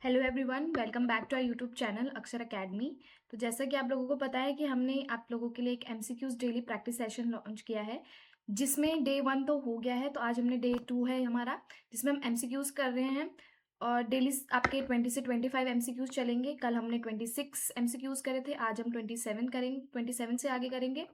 Hello everyone, welcome back to our YouTube channel Akshar Academy. तो जैसा कि आप लोगों को पता है कि हमने आप लोगों के लिए एक MCQs daily practice session launch किया है, जिसमें डे 1 तो हो गया है। तो आज हमने डे 2 है हमारा, जिसमें हम एमसीक्यूज कर रहे हैं और डेली आपके 20 से 25 एमसीक्यूज चलेंगे। कल हमने 26 एमसीक्यूज करे थे, आज हम 27 करेंगे, 27 से आगे करेंगे।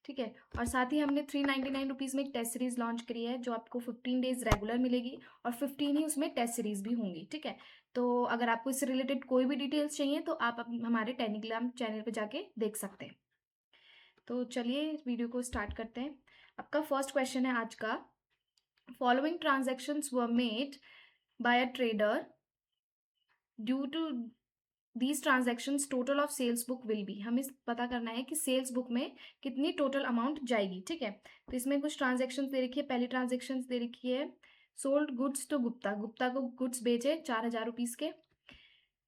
ठीक है। और साथ ही हमने 399 रुपीज़ में एक टेस्ट सीरीज लॉन्च करी है, जो आपको 15 डेज रेगुलर मिलेगी और 15 ही उसमें टेस्ट सीरीज भी होंगी। ठीक है। तो अगर आपको इससे रिलेटेड कोई भी डिटेल्स चाहिए तो आप हमारे टेलीग्राम चैनल पे जाके देख सकते हैं। तो चलिए वीडियो को स्टार्ट करते हैं। आपका फर्स्ट क्वेश्चन है आज का, following transactions were made by a trader, due to these transactions total of sales book will be. हमें पता करना है कि सेल्स बुक में कितनी टोटल अमाउंट जाएगी। ठीक है। तो इसमें कुछ ट्रांजैक्शंस दे रखी है। पहली ट्रांजैक्शंस दे रखी है, sold goods to Gupta, Gupta को गुड्स बेचे 4000 रुपीज़ के।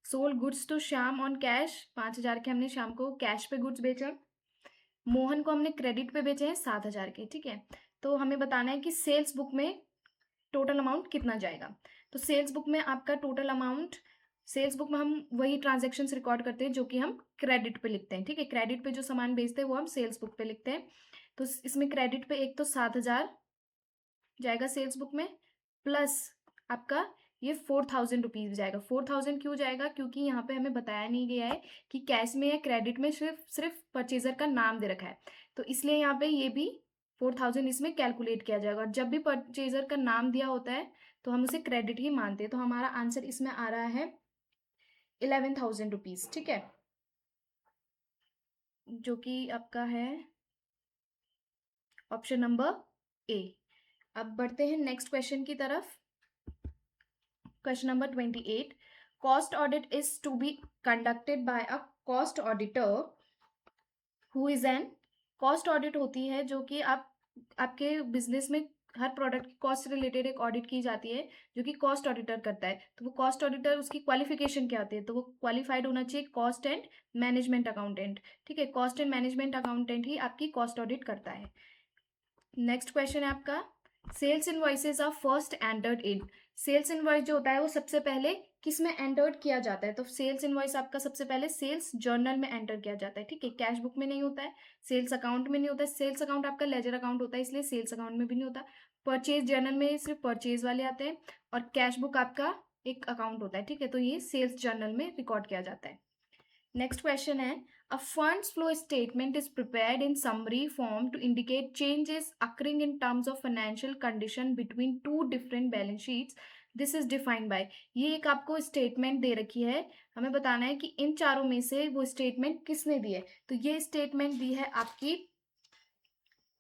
Sold goods to Shyam on cash, 5000 के हमने श्याम को कैश पे गुड्स बेचा। मोहन को हमने क्रेडिट पे बेचे हैं 7000 के। ठीक है। तो हमें बताना है कि सेल्स बुक में टोटल अमाउंट कितना जाएगा। तो सेल्स बुक में आपका टोटल अमाउंट, सेल्स बुक में हम वही ट्रांजेक्शन्स रिकॉर्ड करते हैं जो कि हम क्रेडिट पे लिखते हैं। ठीक है। क्रेडिट पे जो सामान बेचते हैं वो हम सेल्स बुक पे लिखते हैं। तो इसमें क्रेडिट पे एक तो 7000 जाएगा सेल्स बुक में, प्लस आपका ये 4000 रुपीज़ जाएगा। 4000 क्यों जाएगा? क्योंकि यहाँ पे हमें बताया नहीं गया है कि कैश में या क्रेडिट में सिर्फ सिर्फ परचेजर का नाम दे रखा है, तो इसलिए यहाँ पे ये भी 4000 इसमें कैलकुलेट किया जाएगा। और जब भी परचेजर का नाम दिया होता है तो हम उसे क्रेडिट ही मानते हैं। तो हमारा आंसर इसमें आ रहा है 11,000 रुपीज़। ठीक है, जो कि आपका है ऑप्शन नंबर ए। अब बढ़ते हैं नेक्स्ट क्वेश्चन की तरफ। Question number 28. Cost audit is to be conducted by a cost auditor who is an, cost audit होती है जो कि आपके बिजनेस में हर प्रोडक्ट की कॉस्ट रिलेटेड एक ऑडिट की जाती है, जो कि कॉस्ट ऑडिटर करता है। तो वो कॉस्ट ऑडिटर, उसकी क्वालिफिकेशन क्या होती है? तो वो क्वालिफाइड होना चाहिए कॉस्ट एंड मैनेजमेंट अकाउंटेंट। ठीक है। कॉस्ट एंड मैनेजमेंट अकाउंटेंट ही आपकी कॉस्ट ऑडिट करता है। नेक्स्ट क्वेश्चन है आपका, sales invoices are first entered in. Sales invoice जो होता है वो सबसे पहले किस में एंटर्ड किया जाता है? तो सेल्स इनवॉइस आपका सबसे पहले सेल्स जर्नल में एंटर किया जाता है। ठीक है। कैश बुक में नहीं होता है, सेल्स अकाउंट में नहीं होता है। सेल्स अकाउंट आपका लेजर अकाउंट होता है, इसलिए सेल्स अकाउंट में भी नहीं होता। परचेज जर्नल में सिर्फ परचेज वाले आते हैं, और कैश बुक आपका एक अकाउंट होता है। ठीक है। तो ये सेल्स जर्नल में रिकॉर्ड किया जाता है। नेक्स्ट क्वेश्चन है, a funds flow statement is prepared in summary form to indicate changes occurring in terms of financial condition between two different balance sheets. This is defined by, ये एक आपको statement दे रखी है, हमें बताना है कि इन चारों में से वो स्टेटमेंट किसने दी है। तो ये स्टेटमेंट दी है आपकी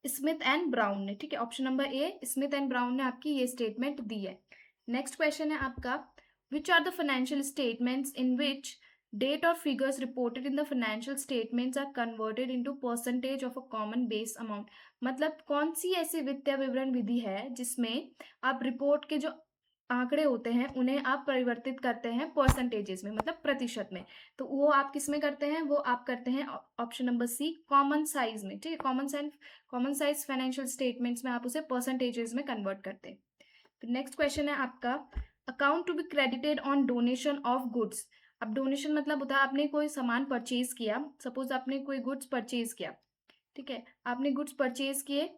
स्मिथ एंड ब्राउन ने। ठीक है। Option number A, Smith and brown ने आपकी ये स्टेटमेंट दी है। नेक्स्ट क्वेश्चन है आपका, which are the financial statements in which date और figures reported in the financial statements are converted into percentage of a common base amount. मतलब कौन सी ऐसी वित्तीय विवरण विधि है जिसमें आप रिपोर्ट के जो आंकड़े होते हैं उन्हें आप परिवर्तित करते हैं परसेंटेजेस में, मतलब प्रतिशत में। तो वो आप किस में करते हैं? वो आप करते हैं option number C, common size में। ठीक है। कॉमन साइज फाइनेंशियल स्टेटमेंट्स में आप उसे परसेंटेजेस में कन्वर्ट करते हैं। फिर नेक्स्ट क्वेश्चन है आपका, account to be credited on donation of goods. अब डोनेशन मतलब होता है आपने कोई सामान परचेज किया, सपोज आपने कोई गुड्स परचेज किया। ठीक है। आपने गुड्स परचेज किए,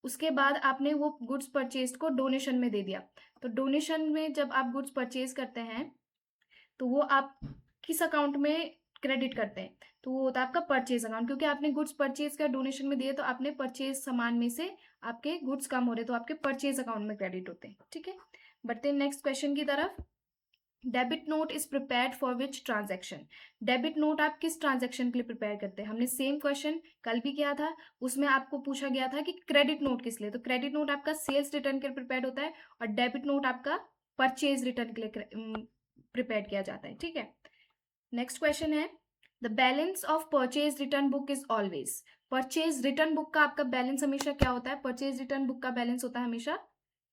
उसके बाद आपने वो गुड्स परचेज को डोनेशन में दे दिया। तो डोनेशन में जब आप गुड्स परचेज करते हैं तो वो आप किस अकाउंट में क्रेडिट करते हैं? तो वो होता है आपका परचेज अकाउंट, क्योंकि आपने गुड्स परचेज का डोनेशन में दिए तो आपने परचेज सामान में से आपके गुड्स कम हो रहे तो आपके परचेज अकाउंट में क्रेडिट होते हैं। ठीक है। बढ़ते हैं नेक्स्ट क्वेश्चन की तरफ। Debit note is prepared for which transaction. Debit note आप किस ट्रांजेक्शन के लिए प्रिपेयर करते हैं? हमने सेम क्वेश्चन कल भी किया था, उसमें आपको पूछा गया था कि क्रेडिट नोट किस लिए। तो क्रेडिट नोट आपका सेल्स रिटर्न के लिए प्रिपेयर होता है, और डेबिट नोट आपका परचेज रिटर्न के लिए प्रिपेयर किया जाता है। ठीक है। नेक्स्ट क्वेश्चन है, the balance of purchase return book is always. Purchase return book का आपका बैलेंस हमेशा क्या होता है? परचेज रिटर्न बुक का बैलेंस होता है हमेशा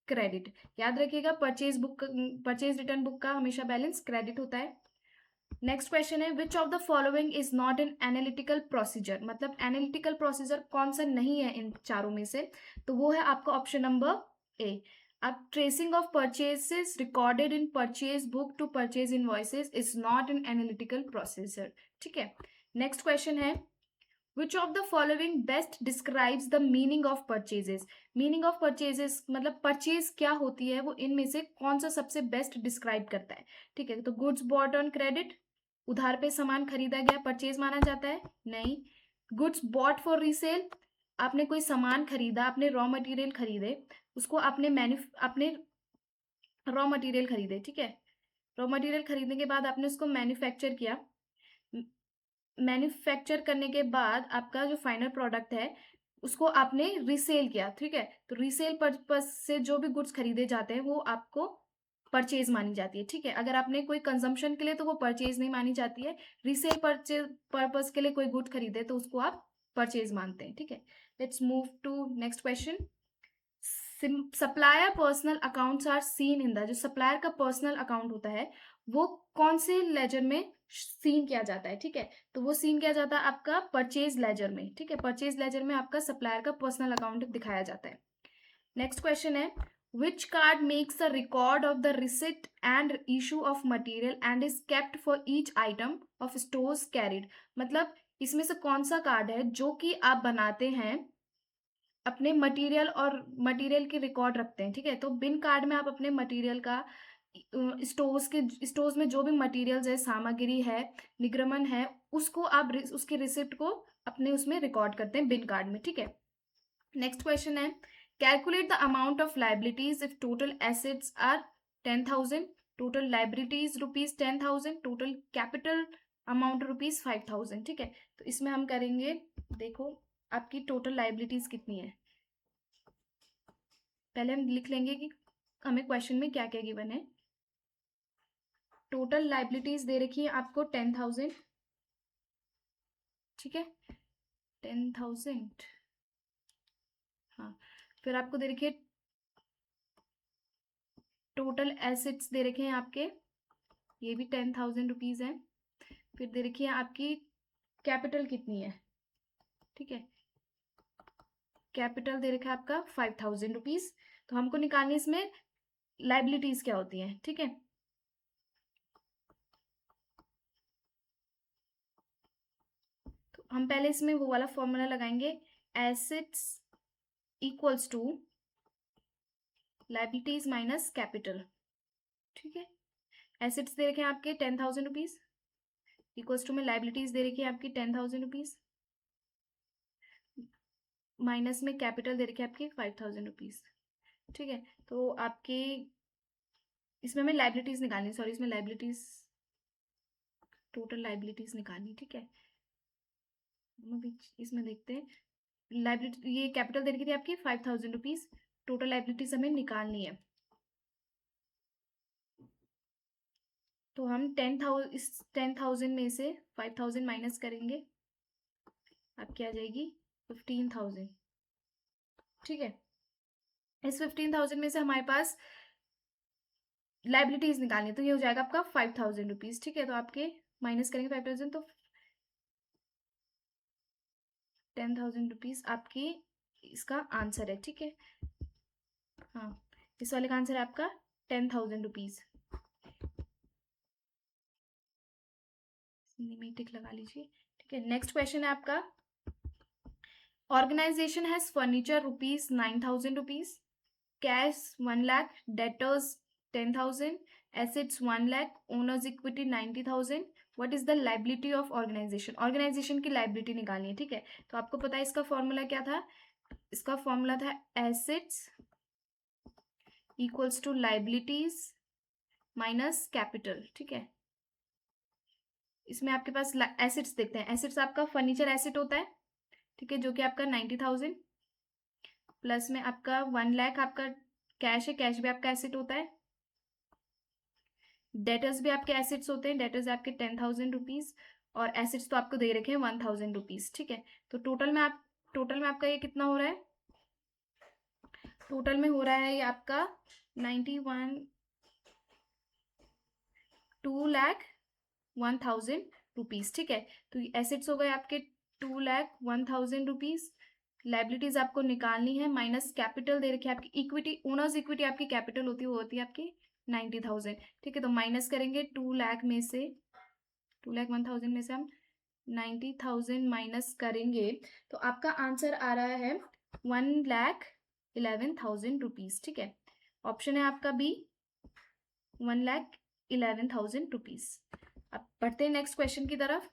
क्रेडिट। याद रखिएगा, परचेज रिटर्न बुक का हमेशा बैलेंस क्रेडिट होता है। नेक्स्ट क्वेश्चन है, which of the following is not an analytical procedure. मतलब एनालिटिकल प्रोसीजर कौन सा नहीं है इन चारों में से? तो वो है आपका ऑप्शन नंबर ए, अब tracing of purchases recorded in purchase book to purchase invoices is not an analytical procedure. ठीक है. नेक्स्ट क्वेश्चन है which of the following best describes the meaning of purchases. Meaning of purchases मतलब purchase क्या होती है, वो इनमें से कौन सा सबसे बेस्ट डिस्क्राइब करता है. ठीक है. तो गुड्स बॉट ऑन क्रेडिट, उधार पे सामान खरीदा गया, परचेज माना जाता है? नहीं. गुड्स बॉट फॉर रीसेल, आपने कोई सामान खरीदा, आपने रॉ मटेरियल खरीदे, उसको आपने रॉ मटेरियल खरीदे. ठीक है. रॉ मटेरियल खरीदने के बाद आपने उसको मैन्युफैक्चर किया. मैन्युफैक्चर करने के बाद आपका जो फाइनल प्रोडक्ट है उसको आपने रीसेल किया. ठीक है. तो रीसेल पर्पज से जो भी गुड्स खरीदे जाते हैं वो आपको परचेज मानी जाती है. ठीक है. अगर आपने कोई कंजम्पशन के लिए तो वो परचेज नहीं मानी जाती है. रीसेल परचेज पर्पज के लिए कोई गुड खरीदे तो उसको आप परचेज मानते हैं. ठीक है. Let's move to next question. Supplier personal accounts are seen in the, जो सप्लायर का पर्सनल अकाउंट होता है वो कौन से लेजर में सीन किया जाता है. ठीक है. तो वो सीन किया जाता है आपका परचेज लेजर में. ठीक है. परचेज लेजर में आपका सप्लायर का पर्सनल अकाउंट दिखाया जाता है. नेक्स्ट क्वेश्चन है which card makes the record of the receipt and issue of material and is kept for each item of stores carried. मतलब इसमें से कौन सा कार्ड है जो कि आप बनाते हैं अपने मटेरियल और मटेरियल की रिकॉर्ड रखते हैं. ठीक है. तो बिन कार्ड में आप अपने मटेरियल का स्टोर्स में जो भी मटेरियल्स है, सामग्री है, निगमन है, उसको आप उसके रिसिप्ट को अपने उसमें रिकॉर्ड करते हैं बिन कार्ड में. ठीक है. नेक्स्ट क्वेश्चन है calculate the amount of liabilities if total assets are 10,000, total liabilities ₹10,000, total capital amount ₹5,000. ठीक है. तो इसमें हम करेंगे, देखो आपकी टोटल लाइबिलिटीज कितनी है. पहले हम लिख लेंगे कि हमें क्वेश्चन में क्या क्या गिवन है. टोटल लाइबिलिटीज दे रखी है आपको 10,000. ठीक है. 10,000. हाँ. फिर आपको दे रखी है टोटल एसेट्स दे रखे हैं आपके, ये भी 10,000 रुपीज है. फिर दे रखी है आपकी कैपिटल कितनी है. ठीक है. कैपिटल दे रखा है आपका 5,000 रुपीज. तो हमको निकालनी इसमें लाइबिलिटीज क्या होती है. ठीक है. तो हम पहले इसमें वो वाला फॉर्मूला लगाएंगे, assets equals to liabilities minus capital. ठीक है. एसेट्स दे रखे हैं आपके 10,000 रुपीज इक्वल्स टू में लाइबिलिटीज दे रखी है आपकी 10,000 रुपीज माइनस में कैपिटल दे रखी है आपकी 5,000 रुपीज. ठीक है. तो आपके इसमें हमें लाइबिलिटीज निकालनी, सॉरी इसमें लाइबिलिटीज, टोटल लाइबिलिटीज निकालनी. ठीक है. इसमें देखते हैं लाइबिलिटी, ये कैपिटल दे रखी थी आपकी 5,000 रुपीज, टोटल लाइबिलिटीज हमें निकालनी है. तो हम 10,000, इस 10,000 में से 5,000 माइनस करेंगे, आपकी आ जाएगी 15,000. ठीक है. इस 15,000 में से हमारे पास लाइबिलिटीज निकालनी है तो ये हो जाएगा आपका 5,000 रुपीज. ठीक है. तो आपके माइनस करेंगे 5,000 तो 10,000 रुपीज आपकी इसका आंसर है. ठीक है. हाँ. इस वाले का आंसर है आपका 10,000 रुपीज. में टिक लगा लीजिए. ठीक है. नेक्स्ट क्वेश्चन है आपका organisation has furniture ₹9,000, cash 1,00,000, debtors 10,000, assets 1,00,000, owners equity 90,000. What is the liability of organisation. Organisation की लाइबिलिटी निकालनी है. ठीक है. तो आपको पता है इसका फॉर्मूला क्या था. इसका फॉर्मूला था assets equals to liabilities minus capital. ठीक है. इसमें आपके पास एसेट्स देखते हैं. एसेट्स आपका फर्नीचर एसेट होता है. ठीक है. जो कि आपका 90,000 प्लस में आपका 1,00,000 आपका कैश है. कैश भी आपका एसेट होता है. डेटर्स भी आपके एसेट्स होते हैं. डेटर्स आपके 10,000 रुपीज और एसेट्स तो आपको दे रखे हैं 1,000 रुपीज. ठीक है. तो टोटल में आपका ये कितना हो रहा है. टोटल में हो रहा है ये आपका 91 2,01,000 रुपीज. ठीक है. तो एसेट्स हो गए आपके 2,01,000 रुपीज लाइबिलिटीज आपको निकालनी है, माइनस कैपिटल दे रखी है आपकी इक्विटी, ओनर्स इक्विटी आपकी कैपिटल होती है, वो होती है आपकी 90,000। ठीक है, तो माइनस करेंगे 2 लाख में से, 2,01,000 में से हम 90,000 माइनस करेंगे तो आपका आंसर आ रहा है 1,11,000 रुपीज। ठीक है, ऑप्शन है आपका बी, 1,11,000 रुपीज। अब बढ़ते हैं नेक्स्ट क्वेश्चन की तरफ।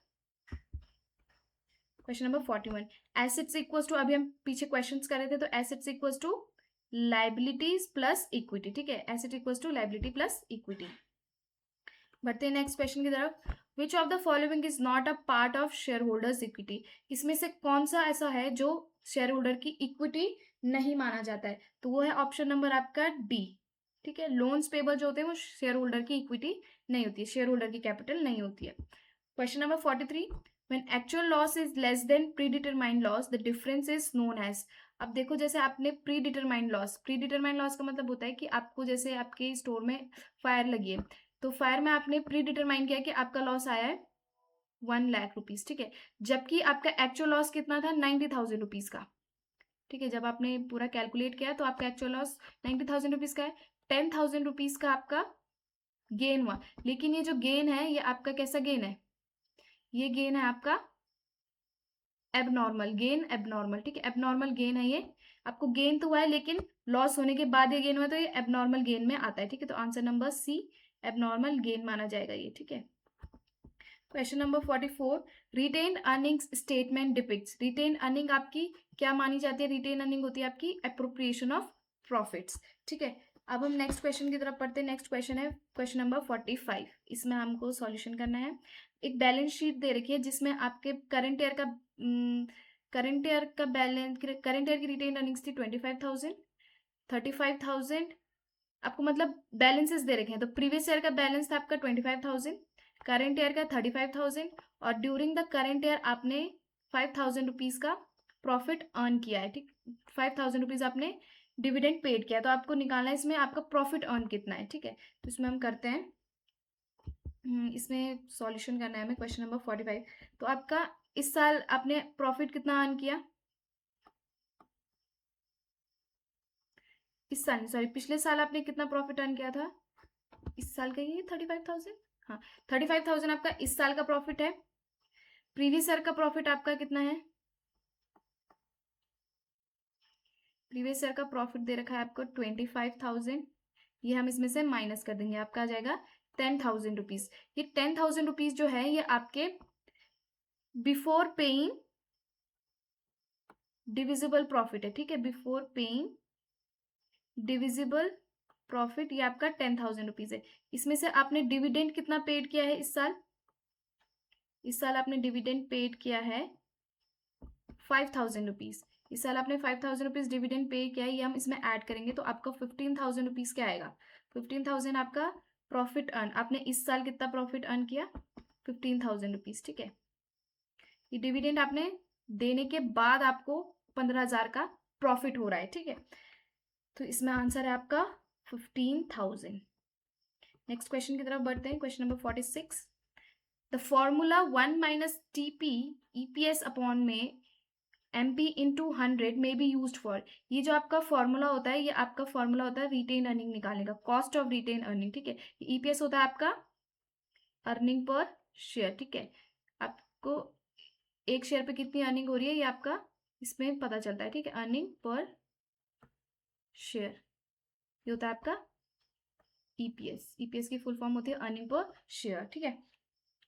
Question number 41, assets equals to, अभी हम पीछे क्वेश्चंस कर रहे थे, तो assets equals to liabilities plus equity. ठीक है, asset equals to liability plus equity. बढ़ते हैं नेक्स्ट क्वेश्चन की तरफ। Which of the following is not a part of shareholders equity, इसमें से कौन सा ऐसा है जो शेयर होल्डर की इक्विटी नहीं माना जाता है, तो वो है ऑप्शन नंबर आपका डी। ठीक है, लोन्स पेबल जो होते हैं वो शेयर होल्डर की इक्विटी नहीं होती है, शेयर होल्डर की कैपिटल नहीं होती है। Question number 43, when actual loss is less than predetermined loss the difference is known as। अब देखो, जैसे आपने प्रीडिटरमाइंड लॉस का मतलब होता है कि आपको, जैसे आपके स्टोर में फायर लगी है, तो फायर में आपने प्रीडिटरमाइन किया कि आपका लॉस आया है 1 लाख रुपीज। ठीक है, जबकि आपका एक्चुअल लॉस कितना था, 90,000 रुपीज का। ठीक है, जब आपने पूरा कैलकुलेट किया तो आपका एक्चुअल लॉस 90,000 रुपीज का है, 10,000 रुपीज का आपका गेन हुआ। लेकिन ये जो गेन है ये आपका कैसा गेन है, ये गेन है आपका एबनॉर्मल गेन, एबनॉर्मल। ठीक है, एबनॉर्मल गेन है ये, आपको गेन तो हुआ है लेकिन लॉस होने के बाद ये गेन हुआ, तो ये एबनॉर्मल गेन में आता है। ठीक है, तो answer number C, abnormal gain माना जाएगा ये। ठीक है, question number 44, retained earnings statement depicts, retained earning आपकी क्या मानी जाती है, रिटेन अर्निंग होती है आपकी अप्रोप्रिएशन ऑफ प्रॉफिट्स। ठीक है, अब हम नेक्स्ट क्वेश्चन की तरफ पढ़ते हैं। नेक्स्ट क्वेश्चन है क्वेश्चन नंबर 45, इसमें हमको सॉल्यूशन करना है। एक बैलेंस शीट दे रखी है जिसमें आपके करंट ईयर का बैलेंस, करंट ईयर की रिटेन अर्निंग्स थी 25,000, 35,000, आपको मतलब बैलेंसेस दे रखे हैं, तो प्रीवियस ईयर का बैलेंस था आपका 25,000, करंट ईयर का 35,000, और ड्यूरिंग द करंट ईयर आपने 5,000 रुपीज का प्रॉफिट अर्न किया है। ठीक, 5,000 रुपीज आपने डिविडेंड पेड किया, तो आपको निकालना है इसमें आपका प्रॉफिट अर्न कितना है। ठीक है, तो इसमें हम करते हैं, इसमें सॉल्यूशन करना है हमें क्वेश्चन नंबर 45। तो आपका इस साल आपने प्रॉफिट कितना अर्न किया, इस साल सॉरी पिछले साल आपने कितना प्रॉफिट अर्न किया था, इस साल का ये 35,000, हाँ 35,000 आपका इस साल का प्रॉफिट है। प्रीवियस ईयर का प्रॉफिट आपका कितना है, प्रीवियस ईयर का प्रॉफिट दे रखा है आपको 25,000, ये हम इसमें से माइनस कर देंगे, आपका आ जाएगा 10,000 रुपीज। ये 10,000 रुपीज जो है ये आपके बिफोर पेइंग डिविजिबल प्रॉफिट है। ठीक है, बिफोर पेइंग डिविजिबल प्रॉफिट, ये आपका 10,000 रुपीज है। इसमें से आपने डिविडेंड कितना पेड किया है इस साल, इस साल आपने डिविडेंड पेड किया है 5,000 रुपीज, इस साल आपने 5,000 रुपीज डिविडेंड पे किया है, ये हम इसमें ऐड करेंगे तो आपका 15,000 रुपीज क्या आएगा, 15,000 आपका प्रॉफिट अर्न, आपने इस साल कितना प्रॉफिट अर्न किया, 15,000 रुपीज। ठीक है, ये डिविडेंड आपने देने के बाद आपको 15,000 का प्रॉफिट हो रहा है। ठीक है, तो इसमें आंसर है आपका 15,000। नेक्स्ट क्वेश्चन की तरफ बढ़ते हैं, question number 46, the formula 1 minus TP EPS upon में MP इंटू 100 में बी यूज फॉर, ये जो आपका फॉर्मूला होता है ये आपका फॉर्मूला होता है रिटेन अर्निंग निकालने का, कॉस्ट ऑफ रिटेन अर्निंग। ठीक है, ईपीएस होता है आपका अर्निंग पर शेयर। ठीक है, आपको एक शेयर पे कितनी अर्निंग हो रही है ये आपका इसमें पता चलता है। ठीक है, अर्निंग पर शेयर, ये होता है आपका ईपीएस, ईपीएस की फुल फॉर्म होती है अर्निंग पर शेयर। ठीक है,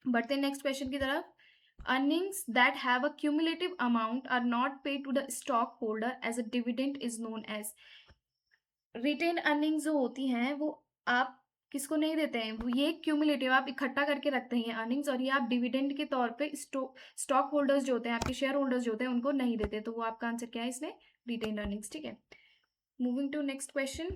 बढ़ते हैं नेक्स्ट क्वेश्चन की तरफ। Earnings that have a cumulative amount are not paid to the stockholder as a dividend is known as। Retained earnings जो होती हैं वो आप किसको नहीं देते हैं, वो ये क्यूमुलेटिव आप इकट्ठा करके रखते हैं अर्निंग्स, और ये आप डिविडेंड के तौर पे स्टॉक होल्डर्स जो होते हैं, आपके शेयर होल्डर्स जो होते हैं उनको नहीं देते, तो वो आपका आंसर क्या है इसमें, रिटेन अर्निंग्स। ठीक है, moving to next question,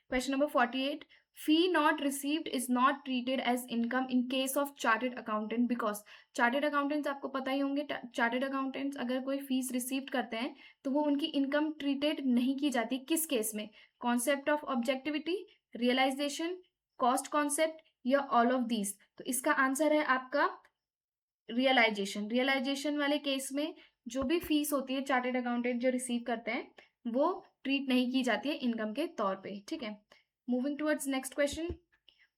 question number 48, fee not received is not treated as income in case of chartered accountant because chartered accountants आपको पता ही होंगे, चार्टेड अकाउंटेंट्स अगर कोई फीस रिसीव करते हैं तो वो उनकी इनकम ट्रीटेड नहीं की जाती, किस केस में, concept of objectivity, realisation, cost concept या ऑल ऑफ दीज। तो इसका आंसर है आपका रियलाइजेशन, रियलाइजेशन वाले केस में जो भी फीस होती है चार्टेड अकाउंटेंट जो रिसीव करते हैं वो ट्रीट नहीं की जाती है इनकम के तौर पे, ठीक है। Moving towards next question,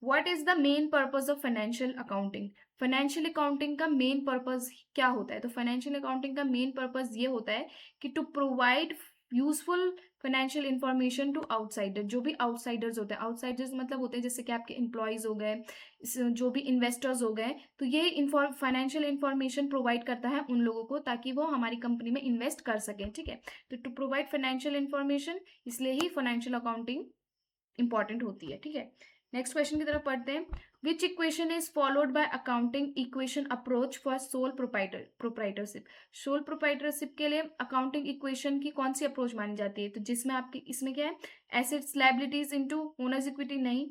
what is the main purpose of financial accounting? Financial accounting का मेन पर्पस क्या होता है? तो फाइनेंशियल अकाउंटिंग का मेन पर्पस ये होता है कि to provide useful financial information to outsider, जो भी आउटसाइडर्स होते हैं, आउटसाइडर्स मतलब होते हैं जैसे कि आपके एम्प्लॉयज हो गए, जो भी इन्वेस्टर्स हो गए, तो ये फाइनेंशियल इंफॉर्मेशन प्रोवाइड करता है उन लोगों को ताकि वो हमारी कंपनी में इन्वेस्ट कर सकें, ठीक है। तो टू प्रोवाइड फाइनेंशियल इंफॉर्मेशन, इसलिए ही फाइनेंशियल अकाउंटिंग इंपॉर्टेंट होती है, ठीक है। नेक्स्ट क्वेश्चन की तरफ पढ़ते हैं, विच equation is followed by accounting equation approach for sole proprietorship? Sole proprietorship के लिए अकाउंटिंग इक्वेशन की कौन सी अप्रोच मानी जाती है? तो जिसमें आपकी इसमें क्या है, assets liabilities into owners equity, नहीं,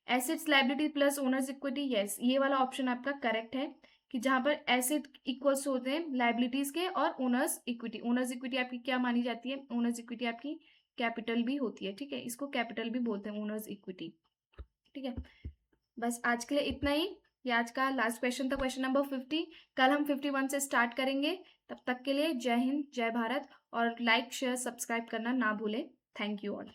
assets liability plus owners equity, yes, ये वाला ऑप्शन आपका करेक्ट है कि जहां पर एसेट इक्वल्स होते हैं लायबिलिटीज के और ओनर्स इक्विटी। ओनर्स इक्विटी आपकी क्या मानी जाती है? ओनर्स इक्विटी आपकी कैपिटल भी होती है, ठीक है, इसको कैपिटल भी बोलते हैं ओनर्स इक्विटी, ठीक है। बस आज के लिए इतना ही, ये आज का लास्ट क्वेश्चन था, क्वेश्चन नंबर 50। कल हम 51 से स्टार्ट करेंगे। तब तक के लिए जय हिंद, जय भारत, और लाइक शेयर सब्सक्राइब करना ना भूलें। Thank you all.